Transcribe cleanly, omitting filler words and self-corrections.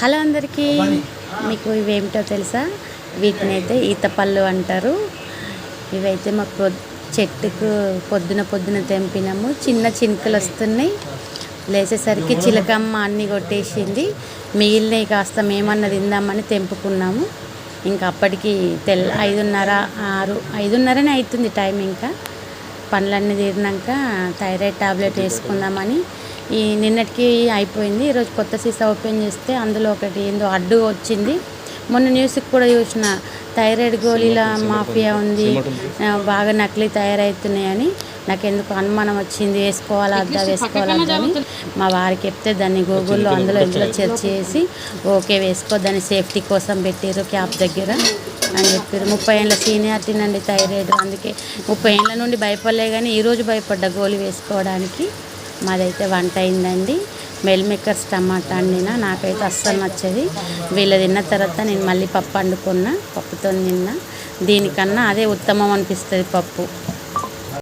Hello అందరికీ, మీకు ఇవేమిటో తెలుసా? వీటిని అయితే ఈతపళ్ళు అంటారు. ఇవైతే మా చెట్టుకు పొద్దున తెంపినాము. చిన్న చినుకులు వస్తున్నాయి. లేచేసరికి చిలకమ్మ అన్నీ కొట్టేసింది. మిగిలినవి కాస్త మేమన్నా తిందామని తెంపుకున్నాము. ఇంకా అప్పటికి 5:30 6 5:30నే అవుతుంది టైం. ఇంకా పనులన్నీ తీరినాక థైరాయిడ్ టాబ్లెట్ వేసుకుందామని నిన్నటికి అయిపోయింది. ఈరోజు కొత్త సీసా ఓపెన్ చేస్తే అందులో ఒకటి ఏందో అడ్డు వచ్చింది. మొన్న న్యూస్కి కూడా చూసిన, థైరాయిడ్ గోళీల మాఫియా ఉంది, బాగా నకిలీ తయారవుతున్నాయని. నాకెందుకు అనుమానం వచ్చింది, వేసుకోవాలా అని మా వారికి చెప్తే దాన్ని గూగుల్లో అందులో ఇందులో సెర్చ్ చేసి ఓకే వేసుకో, దాన్ని సేఫ్టీ కోసం పెట్టారు క్యాప్ దగ్గర అని చెప్పారు. 30 ఏళ్ళ సీనియారిటీ నండి థైరాయిడ్. అందుకే 30 ఏళ్ళ నుండి భయపడలే, కానీ ఈరోజు భయపడ్డా గోళీ వేసుకోవడానికి. మాదైతే వంట అయిందండి. మెల్ మేకర్స్ టమాటా వండినా. నాకైతే అస్సలు నచ్చది. వీళ్ళు తిన్న తర్వాత నేను మళ్ళీ పప్పు వండుకున్నా. పప్పుతో తిన్నా. దీనికన్నా అదే ఉత్తమం అనిపిస్తుంది పప్పు.